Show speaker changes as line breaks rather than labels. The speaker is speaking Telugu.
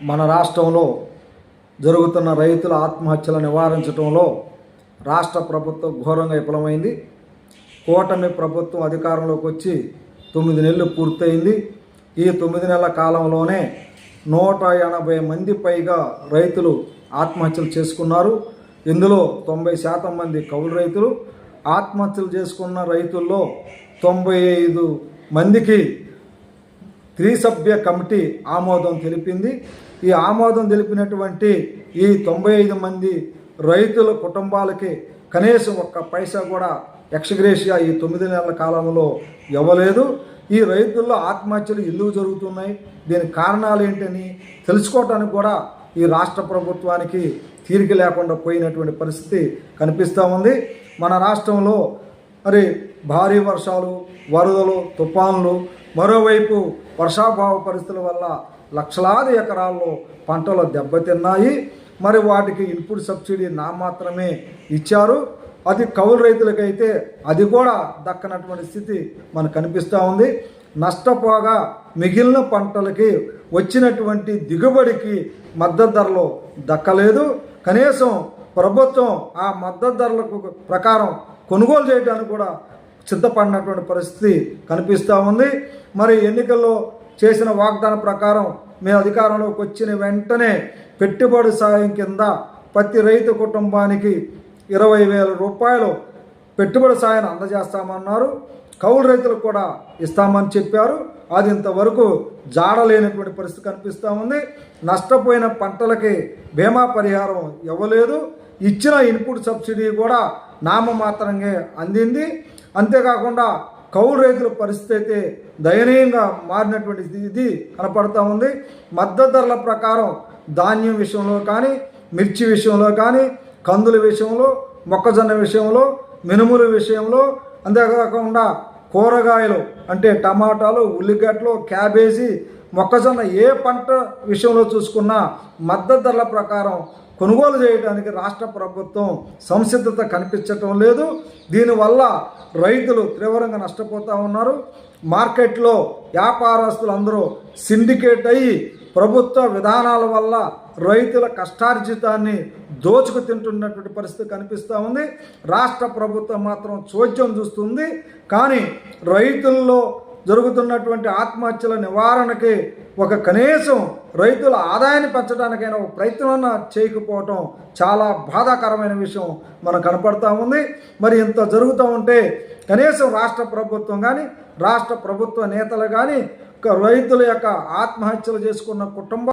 మన రాష్ట్రంలో జరుగుతున్న రైతుల ఆత్మహత్యల నివారించడంలో రాష్ట్ర ప్రభుత్వం ఘోరంగా విఫలమైంది. కూటమి ప్రభుత్వం అధికారంలోకి వచ్చి 9 నెలలు పూర్తయింది. ఈ 9 నెలల కాలంలోనే 180 మంది పైగా రైతులు ఆత్మహత్యలు చేసుకున్నారు. ఇందులో 90% మంది కౌలు రైతులు. ఆత్మహత్యలు చేసుకున్న రైతుల్లో 95 మందికి త్రిసభ్య కమిటీ ఆమోదం తెలిపింది. ఈ ఆమోదం తెలిపినటువంటి ఈ 95 మంది రైతుల కుటుంబాలకి కనీసం ఒక్క పైసా కూడా ఎక్స్గ్రేషియా ఈ 9 నెలల కాలంలో ఇవ్వలేదు. ఈ రైతుల్లో ఆత్మహత్యలు ఎందుకు జరుగుతున్నాయి, దీనికి కారణాలు ఏంటని తెలుసుకోవటానికి కూడా ఈ రాష్ట్ర ప్రభుత్వానికి తీరిక లేకుండా పోయినటువంటి పరిస్థితి కనిపిస్తూ ఉంది. మన రాష్ట్రంలో మరి భారీ వర్షాలు, వరదలు, తుఫాన్లు, మరోవైపు వర్షాభావ పరిస్థితుల వల్ల లక్షలాది ఎకరాల్లో పంటలు దెబ్బతిన్నాయి. మరి వాటికి ఇన్పుట్ సబ్సిడీ మాత్రమే ఇచ్చారు. అది కౌలు రైతులకైతే అది కూడా దక్కనటువంటి స్థితి మనకు కనిపిస్తూ ఉంది. నష్టపోగా మిగిలిన పంటలకి వచ్చినటువంటి దిగుబడికి మద్దతు ధరలో దక్కలేదు. కనీసం ప్రభుత్వం ఆ మద్దతు ధరలకు ప్రకారం కొనుగోలు చేయడానికి కూడా సిద్ధపడినటువంటి పరిస్థితి కనిపిస్తూ ఉంది. మరి ఎన్నికల్లో చేసిన వాగ్దానం ప్రకారం మేము అధికారంలోకి వచ్చిన వెంటనే పెట్టుబడి సాయం కింద ప్రతి రైతు కుటుంబానికి 20,000 రూపాయలు పెట్టుబడి సాయాన్ని అందజేస్తామన్నారు. కౌలు రైతులకు కూడా ఇస్తామని చెప్పారు. అది ఇంతవరకు జాడలేనటువంటి పరిస్థితి కనిపిస్తూ ఉంది. నష్టపోయిన పంటలకి బీమా పరిహారం ఇవ్వలేదు. ఇచ్చిన ఇన్పుట్ సబ్సిడీ కూడా నామమాత్రంగా అందింది. అంతేకాకుండా కౌలు రైతుల పరిస్థితి అయితే దయనీయంగా మారినటువంటి ఇది కనపడుతూ ఉంది. మద్దతు ధరల ప్రకారం ధాన్యం విషయంలో కానీ, మిర్చి విషయంలో కానీ, కందుల విషయంలో, మొక్కజొన్న విషయంలో, మినుముల విషయంలో, అంతేకాకుండా కూరగాయలు అంటే టమాటాలు, ఉల్లిగడ్డలు, క్యాబేజీ, మొక్కజొన్న ఏ పంట విషయంలో చూసుకున్నా మద్దతు ధరల ప్రకారం కొనుగోలు చేయడానికి రాష్ట్ర ప్రభుత్వం సంసిద్ధత కనిపించటం లేదు. దీనివల్ల రైతులు తీవ్రంగా నష్టపోతూ ఉన్నారు. మార్కెట్లో వ్యాపారస్తులు అందరూ సిండికేట్ అయ్యి ప్రభుత్వ విధానాల వల్ల రైతుల కష్టార్జితాన్ని దోచుకు తింటున్నటువంటి పరిస్థితి కనిపిస్తూ ఉంది. రాష్ట్ర ప్రభుత్వం మాత్రం చోద్యం చూస్తుంది. కానీ రైతుల్లో జరుగుతున్నటువంటి ఆత్మహత్యల నివారణకి ఒక కనీసం రైతుల ఆదాయాన్ని పెంచడానికైనా ఒక ప్రయత్నం చేయకపోవటం చాలా బాధాకరమైన విషయం మనకు కనపడతా ఉంది. మరి ఇంత జరుగుతూ ఉంటే కనీసం రాష్ట్ర ప్రభుత్వం కానీ, రాష్ట్ర ప్రభుత్వ నేతలు కానీ రైతుల యొక్క ఆత్మహత్యలు చేసుకున్న కుటుంబం